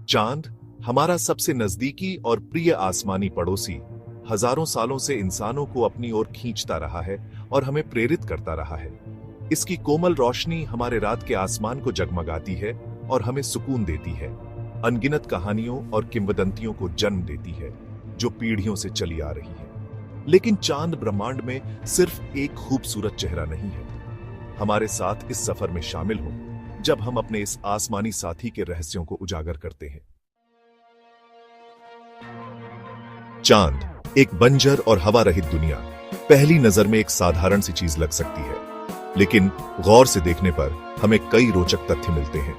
चांद हमारा सबसे नजदीकी और प्रिय आसमानी पड़ोसी हजारों सालों से इंसानों को अपनी ओर खींचता रहा है और हमें प्रेरित करता रहा है। इसकी कोमल रोशनी हमारे रात के आसमान को जगमगाती है और हमें सुकून देती है, अनगिनत कहानियों और किंवदंतियों को जन्म देती है जो पीढ़ियों से चली आ रही है। लेकिन चांद ब्रह्मांड में सिर्फ एक खूबसूरत चेहरा नहीं है। हमारे साथ इस सफर में शामिल हो जब हम अपने इस आसमानी साथी के रहस्यों को उजागर करते हैं। चांद एक बंजर और हवा रहित दुनिया पहली नजर में एक साधारण सी चीज लग सकती है, लेकिन गौर से देखने पर हमें कई रोचक तथ्य मिलते हैं।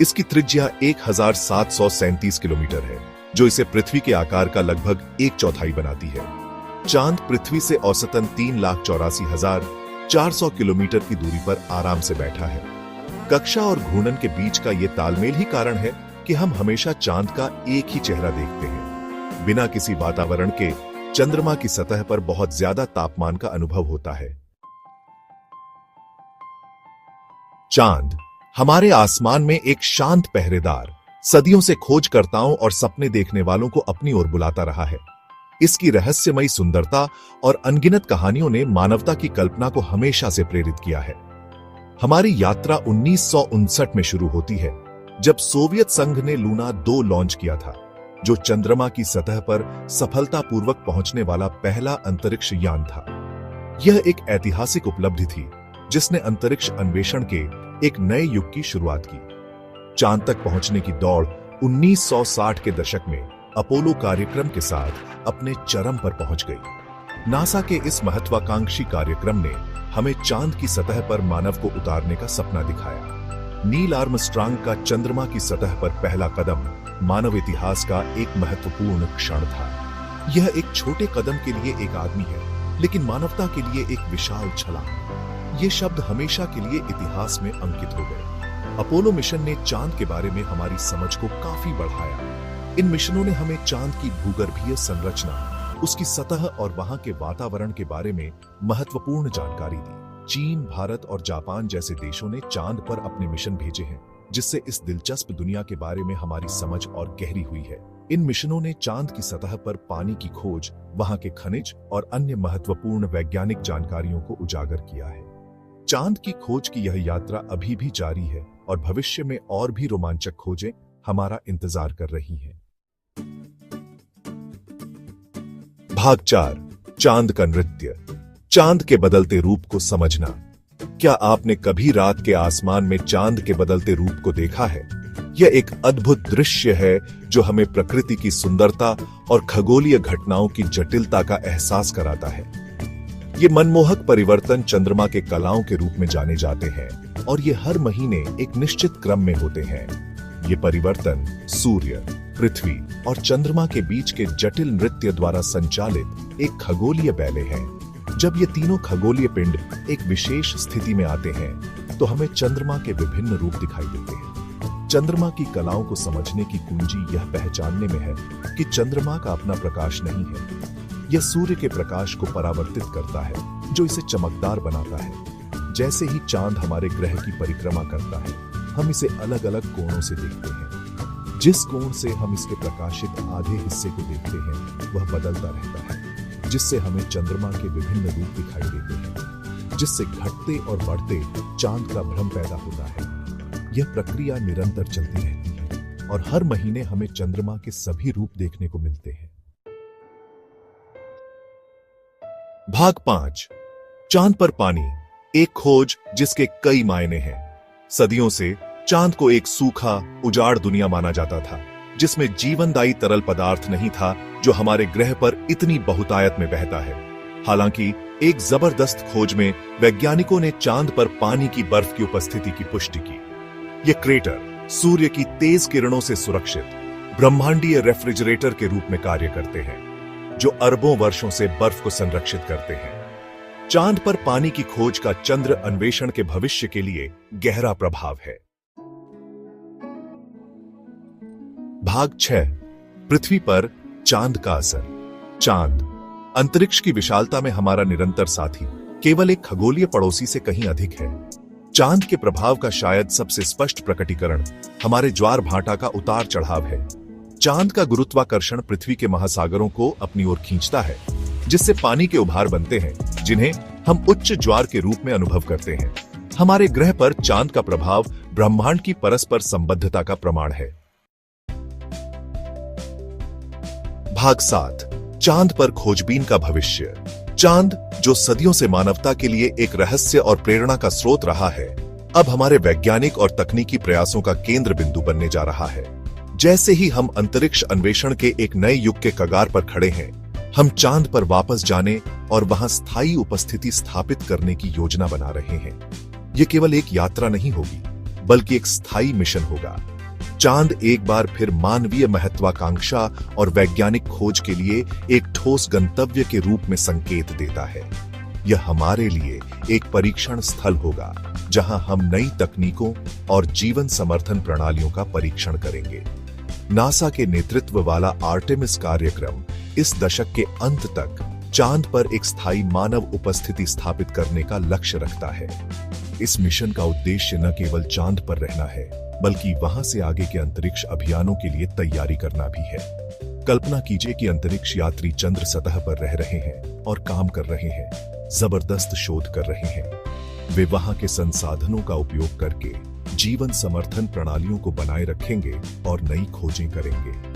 इसकी त्रिज्या 1737 किलोमीटर है, जो इसे पृथ्वी के आकार का लगभग 1/4 बनाती है। चांद पृथ्वी से औसतन 3,84,400 किलोमीटर की दूरी पर आराम से बैठा है। कक्षा और घूर्णन के बीच का यह तालमेल ही कारण है कि हम हमेशा चांद का एक ही चेहरा देखते हैं। बिना किसी वातावरण के चंद्रमा की सतह पर बहुत ज्यादा तापमान का अनुभव होता है। चांद हमारे आसमान में एक शांत पहरेदार, सदियों से खोजकर्ताओं और सपने देखने वालों को अपनी ओर बुलाता रहा है। इसकी रहस्यमयी सुंदरता और अनगिनत कहानियों ने मानवता की कल्पना को हमेशा से प्रेरित किया है। हमारी यात्रा 1959 में शुरू होती है, जब सोवियत संघ ने लूना 2 लॉन्च किया था, जो चंद्रमा की सतह पर सफलतापूर्वक पहुंचने वाला पहला अंतरिक्ष यान था। यह एक ऐतिहासिक उपलब्धि थी, जिसने अंतरिक्ष अन्वेषण के एक नए युग की शुरुआत की। चांद तक पहुंचने की दौड़ 1960 के दशक में अपोलो कार्यक्रम के साथ अपने चरम पर पहुंच गई। नासा के इस महत्वाकांक्षी कार्यक्रम ने हमें चांद की सतह पर मानव को उतारने का सपना दिखाया। नील आर्मस्ट्रांग का चंद्रमा की सतह पर पहला कदम मानव इतिहास का एक महत्वपूर्ण क्षण था। यह एक छोटे कदम के लिए एक आदमी है, लेकिन मानवता के लिए एक विशाल छलांग। ये शब्द हमेशा के लिए इतिहास में अंकित हो गए। अपोलो मिशन ने चांद के बारे में हमारी समझ को काफी बढ़ाया। इन मिशनों ने हमें चांद की भूगर्भीय संरचना, उसकी सतह और वहां के वातावरण के बारे में महत्वपूर्ण जानकारी दी। चीन, भारत और जापान जैसे देशों ने चांद पर अपने मिशन भेजे हैं, जिससे इस दिलचस्प दुनिया के बारे में हमारी समझ और गहरी हुई है। इन मिशनों ने चांद की सतह पर पानी की खोज, वहां के खनिज और अन्य महत्वपूर्ण वैज्ञानिक जानकारियों को उजागर किया है। चांद की खोज की यह यात्रा अभी भी जारी है और भविष्य में और भी रोमांचक खोजें हमारा इंतजार कर रही हैं। भाग 4, चांद का नृत्य। चांद के बदलते रूप को समझना। क्या आपने कभी रात के आसमान में चांद के बदलते रूप को देखा है? यह एक अद्भुत दृश्य है जो हमें प्रकृति की सुंदरता और खगोलीय घटनाओं की जटिलता का एहसास कराता है। ये मनमोहक परिवर्तन चंद्रमा के कलाओं के रूप में जाने जाते हैं और ये हर महीने एक निश्चित क्रम में होते हैं। ये परिवर्तन सूर्य, पृथ्वी और चंद्रमा के बीच के जटिल नृत्य द्वारा संचालित एक खगोलीय बैले हैं। जब ये तीनों खगोलीय पिंड एक विशेष स्थिति में आते हैं, तो हमें चंद्रमा के विभिन्न रूप दिखाई देते हैं। चंद्रमा की कलाओं को समझने की कुंजी यह पहचानने में है कि चंद्रमा का अपना प्रकाश नहीं है। यह सूर्य के प्रकाश को परावर्तित करता है, जो इसे चमकदार बनाता है। जैसे ही चांद हमारे ग्रह की परिक्रमा करता है, हम इसे अलग अलग कोणों से देखते हैं। जिस कोण से हम इसके प्रकाशित आधे हिस्से को देखते हैं, वह बदलता रहता है, जिससे हमें चंद्रमा के विभिन्न रूप दिखाई देते हैं, जिससे घटते और बढ़ते चांद का भ्रम पैदा होता है। यह प्रक्रिया निरंतर चलती रहती है और हर महीने हमें चंद्रमा के सभी रूप देखने को मिलते हैं। भाग 5, चांद पर पानी। एक खोज जिसके कई मायने हैं। सदियों से चांद को एक सूखा, उजाड़ दुनिया माना जाता था, जिसमें जीवनदायी तरल पदार्थ नहीं था जो हमारे ग्रह पर इतनी बहुतायत में बहता है। हालांकि एक जबरदस्त खोज में वैज्ञानिकों ने चांद पर पानी की बर्फ की उपस्थिति की पुष्टि की। ये क्रेटर सूर्य की तेज किरणों से सुरक्षित ब्रह्मांडीय रेफ्रिजरेटर के रूप में कार्य करते हैं, जो अरबों वर्षों से बर्फ को संरक्षित करते हैं। चांद पर पानी की खोज का चंद्र अन्वेषण के भविष्य के लिए गहरा प्रभाव है। भाग 6, पृथ्वी पर चांद का असर। चांद अंतरिक्ष की विशालता में हमारा निरंतर साथी, केवल एक खगोलीय पड़ोसी से कहीं अधिक है। चांद के प्रभाव का शायद सबसे स्पष्ट प्रकटीकरण हमारे ज्वार भाटा का उतार चढ़ाव है। चांद का गुरुत्वाकर्षण पृथ्वी के महासागरों को अपनी ओर खींचता है, जिससे पानी के उभार बनते हैं, जिन्हें हम उच्च ज्वार के रूप में अनुभव करते हैं। हमारे ग्रह पर चांद का प्रभाव ब्रह्मांड की परस्पर संबद्धता का प्रमाण है। भाग 7, चांद पर खोजबीन का भविष्य। चांद, जो सदियों से मानवता के लिए एक रहस्य और प्रेरणा का स्रोत रहा है, अब हमारे वैज्ञानिक और तकनीकी प्रयासों का केंद्र बिंदु बनने जा रहा है। जैसे ही हम अंतरिक्ष अन्वेषण के एक नए युग के कगार पर खड़े हैं, हम चांद पर वापस जाने और वहां स्थायी उपस्थिति स्थापित करने की योजना बना रहे हैं। यह केवल एक यात्रा नहीं होगी, बल्कि एक स्थायी मिशन होगा। चांद एक बार फिर मानवीय महत्वाकांक्षा और वैज्ञानिक खोज के लिए एक ठोस गंतव्य के रूप में संकेत देता है। यह हमारे लिए एक परीक्षण स्थल होगा, जहां हम नई तकनीकों और जीवन समर्थन प्रणालियों का परीक्षण करेंगे। नासा के नेतृत्व वाला आर्टेमिस कार्यक्रम इस दशक के अंत तक चांद पर एक स्थायी मानव उपस्थिति स्थापित करने का लक्ष्य रखता है। इस मिशन का उद्देश्य न केवल चांद पर रहना है, बल्कि वहां से आगे के अंतरिक्ष अभियानों के लिए तैयारी करना भी है। कल्पना कीजिए कि अंतरिक्ष यात्री चंद्र सतह पर रह रहे हैं और काम कर रहे हैं, जबरदस्त शोध कर रहे हैं। वे वहां के संसाधनों का उपयोग करके जीवन समर्थन प्रणालियों को बनाए रखेंगे और नई खोजें करेंगे।